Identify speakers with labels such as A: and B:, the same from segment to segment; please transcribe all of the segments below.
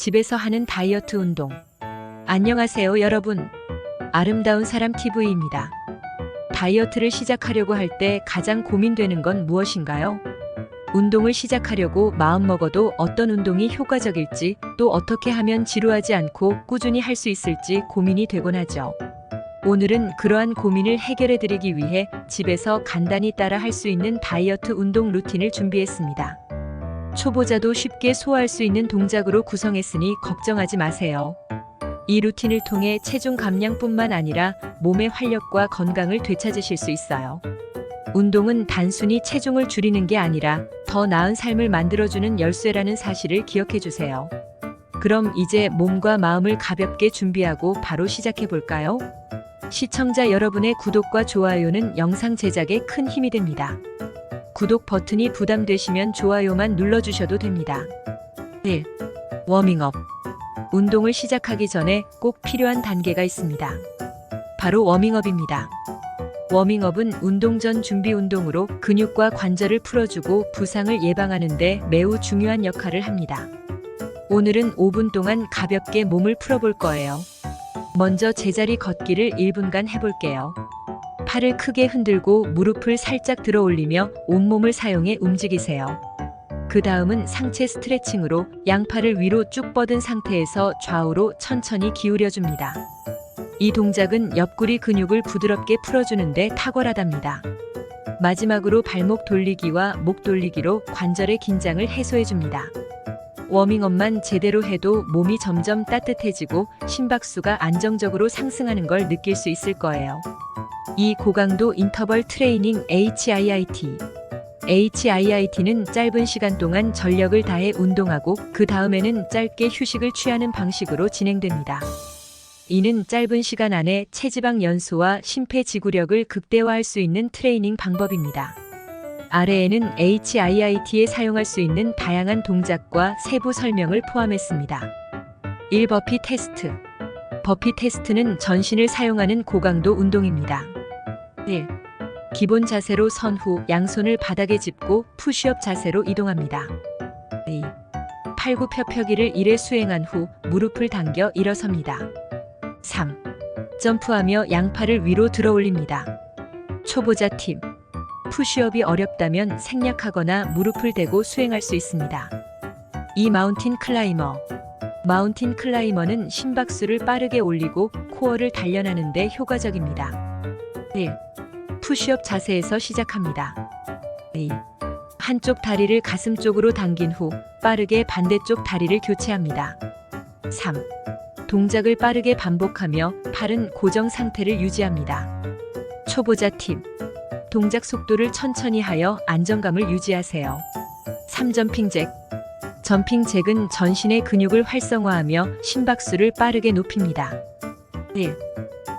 A: 집에서 하는 다이어트 운동. 안녕하세요, 여러분. 아름다운 사람 TV입니다. 다이어트를 시작하려고 할 때 가장 고민되는 건 무엇인가요? 운동을 시작하려고 마음먹어도 어떤 운동이 효과적일지, 또 어떻게 하면 지루하지 않고 꾸준히 할 수 있을지 고민이 되곤 하죠. 오늘은 그러한 고민을 해결해 드리기 위해 집에서 간단히 따라 할 수 있는 다이어트 운동 루틴을 준비했습니다. 초보자도 쉽게 소화할 수 있는 동작으로 구성했으니 걱정하지 마세요. 이 루틴을 통해 체중 감량뿐만 아니라 몸의 활력과 건강을 되찾으실 수 있어요. 운동은 단순히 체중을 줄이는 게 아니라 더 나은 삶을 만들어주는 열쇠라는 사실을 기억해 주세요. 그럼 이제 몸과 마음을 가볍게 준비하고 바로 시작해 볼까요? 시청자 여러분의 구독과 좋아요는 영상 제작에 큰 힘이 됩니다. 구독 버튼이 부담되시면 좋아요만 눌러주셔도 됩니다. 1. 워밍업. 운동을 시작하기 전에 꼭 필요한 단계가 있습니다. 바로 워밍업입니다. 워밍업은 운동 전 준비 운동으로 근육과 관절을 풀어주고 부상을 예방하는 데 매우 중요한 역할을 합니다. 오늘은 5분 동안 가볍게 몸을 풀어볼 거예요. 먼저 제자리 걷기를 1분간 해볼게요. 팔을 크게 흔들고 무릎을 살짝 들어 올리며 온몸을 사용해 움직이세요. 그 다음은 상체 스트레칭으로 양팔을 위로 쭉 뻗은 상태에서 좌우로 천천히 기울여줍니다. 이 동작은 옆구리 근육을 부드럽게 풀어주는데 탁월하답니다. 마지막으로 발목 돌리기와 목 돌리기로 관절의 긴장을 해소해줍니다. 워밍업만 제대로 해도 몸이 점점 따뜻해지고 심박수가 안정적으로 상승하는 걸 느낄 수 있을 거예요. 이 고강도 인터벌 트레이닝 HIIT. HIIT는 짧은 시간 동안 전력을 다해 운동하고 그 다음에는 짧게 휴식을 취하는 방식으로 진행됩니다. 이는 짧은 시간 안에 체지방 연소와 심폐지구력을 극대화할 수 있는 트레이닝 방법입니다. 아래에는 HIIT에 사용할 수 있는 다양한 동작과 세부 설명을 포함했습니다. 1. 버피 테스트. 버피 테스트는 전신을 사용하는 고강도 운동입니다. 1. 기본 자세로 선 후 양손을 바닥에 짚고 푸시업 자세로 이동합니다. 2. 팔굽혀펴기를 1회 수행한 후 무릎을 당겨 일어섭니다. 3. 점프하며 양팔을 위로 들어 올립니다. 초보자 팁. 푸시업이 어렵다면 생략하거나 무릎을 대고 수행할 수 있습니다. 2. 마운틴 클라이머. 마운틴 클라이머는 심박수를 빠르게 올리고 코어를 단련하는 데 효과적입니다. 1. 푸시업 자세에서 시작합니다. 2. 한쪽 다리를 가슴 쪽으로 당긴 후 빠르게 반대쪽 다리를 교체합니다. 3. 동작을 빠르게 반복하며 팔은 고정 상태를 유지합니다. 초보자 팁. 동작 속도를 천천히 하여 안정감을 유지하세요. 3. 점핑 잭. 점핑 잭은 전신의 근육을 활성화하며 심박수를 빠르게 높입니다. 1.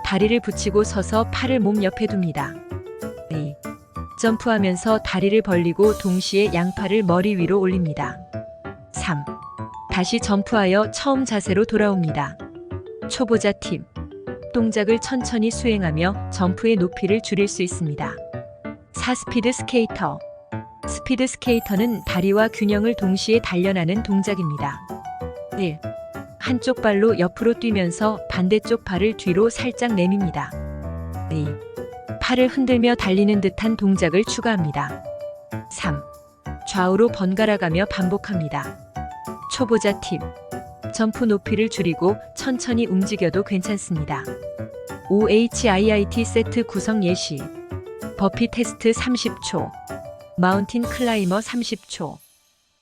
A: 다리를 붙이고 서서 팔을 몸 옆에 둡니다. 2. 점프하면서 다리를 벌리고 동시에 양팔을 머리 위로 올립니다. 3. 다시 점프하여 처음 자세로 돌아옵니다. 초보자 팁. 동작을 천천히 수행하며 점프의 높이를 줄일 수 있습니다. 4. 스피드 스케이터. 스피드 스케이터는 다리와 균형을 동시에 단련하는 동작입니다. 1. 한쪽 발로 옆으로 뛰면서 반대쪽 발을 뒤로 살짝 내밉니다. 2. 팔을 흔들며 달리는 듯한 동작을 추가합니다. 3. 좌우로 번갈아가며 반복합니다. 초보자 팁. 점프 높이를 줄이고 천천히 움직여도 괜찮습니다. 5. HIIT 세트 구성 예시. 버피 테스트 30초. 마운틴 클라이머 30초.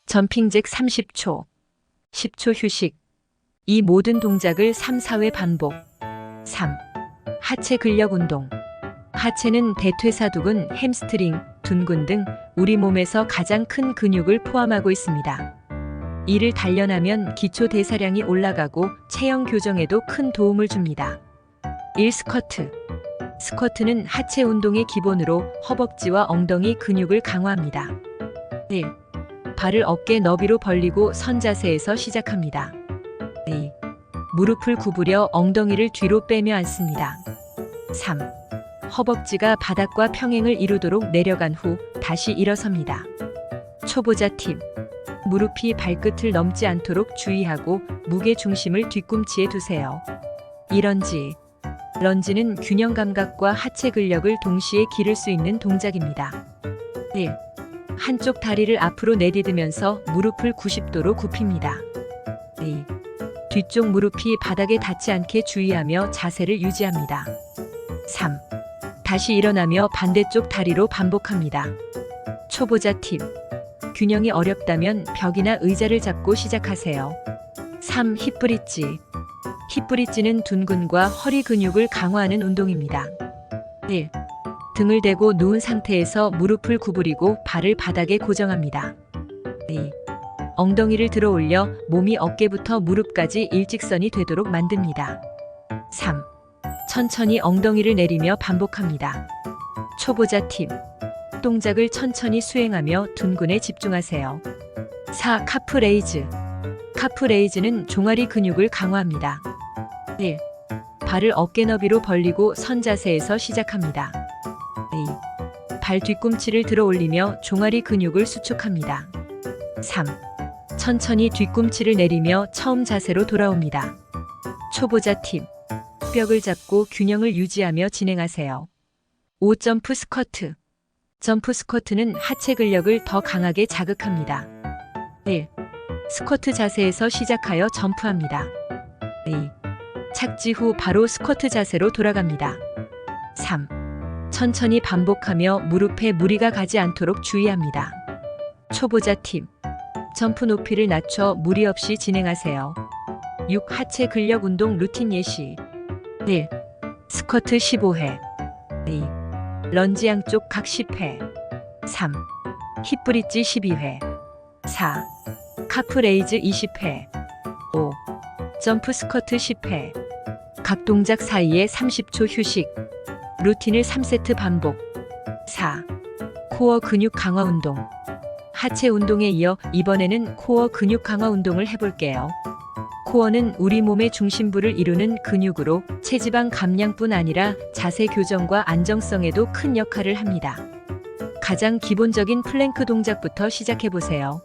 A: 점핑 잭 30초. 10초 휴식. 이 모든 동작을 3, 4회 반복. 3. 하체 근력 운동. 하체는 대퇴사두근, 햄스트링, 둔근 등 우리 몸에서 가장 큰 근육을 포함하고 있습니다. 이를 단련하면 기초 대사량이 올라가고 체형 교정에도 큰 도움을 줍니다. 1. 스쿼트. 스쿼트는 하체 운동의 기본으로 허벅지와 엉덩이 근육을 강화합니다. 1. 발을 어깨 너비로 벌리고 선 자세에서 시작합니다. 2. 무릎을 구부려 엉덩이를 뒤로 빼며 앉습니다. 3. 허벅지가 바닥과 평행을 이루도록 내려간 후 다시 일어섭니다. 초보자 팁. 무릎이 발끝을 넘지 않도록 주의하고 무게 중심을 뒤꿈치에 두세요. 이런지. 런지는 균형 감각과 하체 근력을 동시에 기를 수 있는 동작입니다. 1. 한쪽 다리를 앞으로 내디디면서 무릎을 90도로 굽힙니다. 2. 뒤쪽 무릎이 바닥에 닿지 않게 주의하며 자세를 유지합니다. 3. 다시 일어나며 반대쪽 다리로 반복합니다. 초보자 팁. 균형이 어렵다면 벽이나 의자를 잡고 시작하세요. 3. 힙브릿지. 힙브릿지는 둔근과 허리 근육을 강화하는 운동입니다. 1. 등을 대고 누운 상태에서 무릎을 구부리고 발을 바닥에 고정합니다. 2. 엉덩이를 들어 올려 몸이 어깨부터 무릎까지 일직선이 되도록 만듭니다. 3. 천천히 엉덩이를 내리며 반복합니다. 초보자 팁. 동작을 천천히 수행하며 둔근에 집중하세요. 4. 카프레이즈. 카프레이즈는 종아리 근육을 강화합니다. 1. 발을 어깨 너비로 벌리고 선 자세에서 시작합니다. 2. 발 뒤꿈치를 들어 올리며 종아리 근육을 수축합니다. 3. 천천히 뒤꿈치를 내리며 처음 자세로 돌아옵니다. 초보자 팁. 벽을 잡고 균형을 유지하며 진행하세요. 5. 점프 스쿼트. 점프 스쿼트는 하체 근력을 더 강하게 자극합니다. 1. 스쿼트 자세에서 시작하여 점프합니다. 2. 착지 후 바로 스쿼트 자세로 돌아갑니다. 3. 천천히 반복하며 무릎에 무리가 가지 않도록 주의합니다. 초보자 팁. 점프 높이를 낮춰 무리 없이 진행하세요. 6. 하체 근력 운동 루틴 예시. 1. 스쿼트 15회. 2. 런지 양쪽 각 10회. 3. 힙브릿지 12회. 4. 카프레이즈 20회. 5. 점프 스쿼트 10회. 각 동작 사이에 30초 휴식. 루틴을 3세트 반복. 4. 코어 근육 강화 운동. 하체 운동에 이어 이번에는 코어 근육 강화 운동을 해볼게요. 코어는 우리 몸의 중심부를 이루는 근육으로 체지방 감량뿐 아니라 자세 교정과 안정성에도 큰 역할을 합니다. 가장 기본적인 플랭크 동작부터 시작해보세요.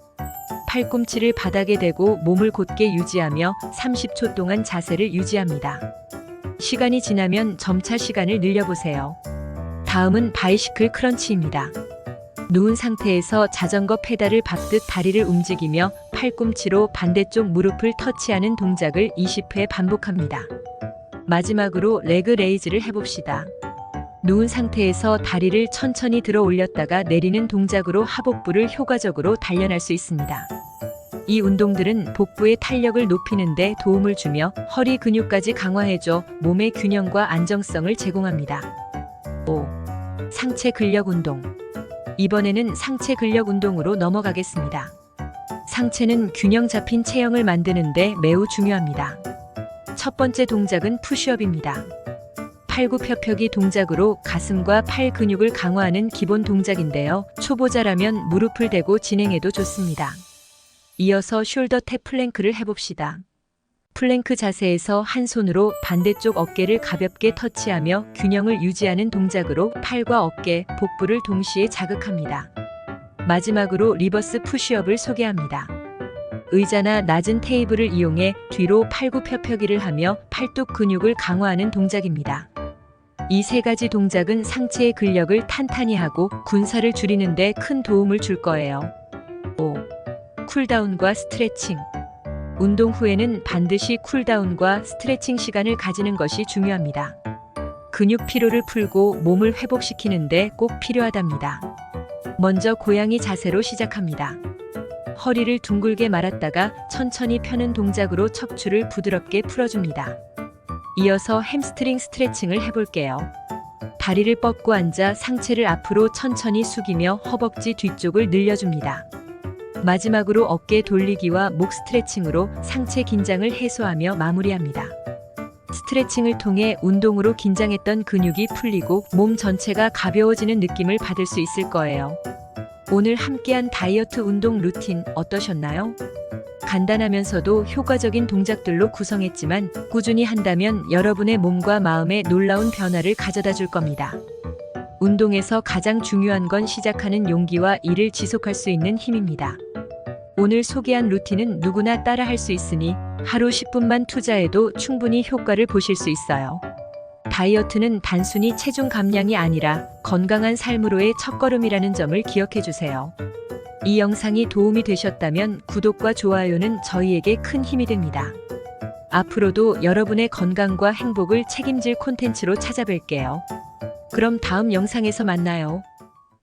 A: 팔꿈치를 바닥에 대고 몸을 곧게 유지하며 30초 동안 자세를 유지합니다. 시간이 지나면 점차 시간을 늘려보세요. 다음은 바이시클 크런치입니다. 누운 상태에서 자전거 페달을 밟듯 다리를 움직이며 팔꿈치로 반대쪽 무릎을 터치하는 동작을 20회 반복합니다. 마지막으로 레그 레이즈를 해봅시다. 누운 상태에서 다리를 천천히 들어 올렸다가 내리는 동작으로 하복부를 효과적으로 단련할 수 있습니다. 이 운동들은 복부의 탄력을 높이는 데 도움을 주며 허리 근육까지 강화해줘 몸의 균형과 안정성을 제공합니다. 5. 상체 근력 운동. 이번에는 상체 근력 운동으로 넘어가겠습니다. 상체는 균형 잡힌 체형을 만드는 데 매우 중요합니다. 첫 번째 동작은 푸시업입니다. 팔굽혀펴기 동작으로 가슴과 팔 근육을 강화하는 기본 동작인데요. 초보자라면 무릎을 대고 진행해도 좋습니다. 이어서 숄더 탭 플랭크를 해봅시다. 플랭크 자세에서 한 손으로 반대쪽 어깨를 가볍게 터치하며 균형을 유지하는 동작으로 팔과 어깨, 복부를 동시에 자극합니다. 마지막으로 리버스 푸시업을 소개합니다. 의자나 낮은 테이블을 이용해 뒤로 팔굽혀펴기를 하며 팔뚝 근육을 강화하는 동작입니다. 이 세 가지 동작은 상체의 근력을 탄탄히 하고 군살을 줄이는 데 큰 도움을 줄 거예요. 5. 쿨다운과 스트레칭. 운동 후에는 반드시 쿨다운과 스트레칭 시간을 가지는 것이 중요합니다. 근육 피로를 풀고 몸을 회복시키는데 꼭 필요하답니다. 먼저 고양이 자세로 시작합니다. 허리를 둥글게 말았다가 천천히 펴는 동작으로 척추를 부드럽게 풀어줍니다. 이어서 햄스트링 스트레칭을 해볼게요. 다리를 뻗고 앉아 상체를 앞으로 천천히 숙이며 허벅지 뒤쪽을 늘려줍니다. 마지막으로 어깨 돌리기와 목 스트레칭으로 상체 긴장을 해소하며 마무리합니다. 스트레칭을 통해 운동으로 긴장했던 근육이 풀리고 몸 전체가 가벼워지는 느낌을 받을 수 있을 거예요. 오늘 함께한 다이어트 운동 루틴 어떠셨나요? 간단하면서도 효과적인 동작들로 구성했지만 꾸준히 한다면 여러분의 몸과 마음에 놀라운 변화를 가져다 줄 겁니다. 운동에서 가장 중요한 건 시작하는 용기와 이를 지속할 수 있는 힘입니다. 오늘 소개한 루틴은 누구나 따라 할 수 있으니 하루 10분만 투자해도 충분히 효과를 보실 수 있어요. 다이어트는 단순히 체중 감량이 아니라 건강한 삶으로의 첫걸음이라는 점을 기억해 주세요. 이 영상이 도움이 되셨다면 구독과 좋아요는 저희에게 큰 힘이 됩니다. 앞으로도 여러분의 건강과 행복을 책임질 콘텐츠로 찾아뵐게요. 그럼 다음 영상에서 만나요.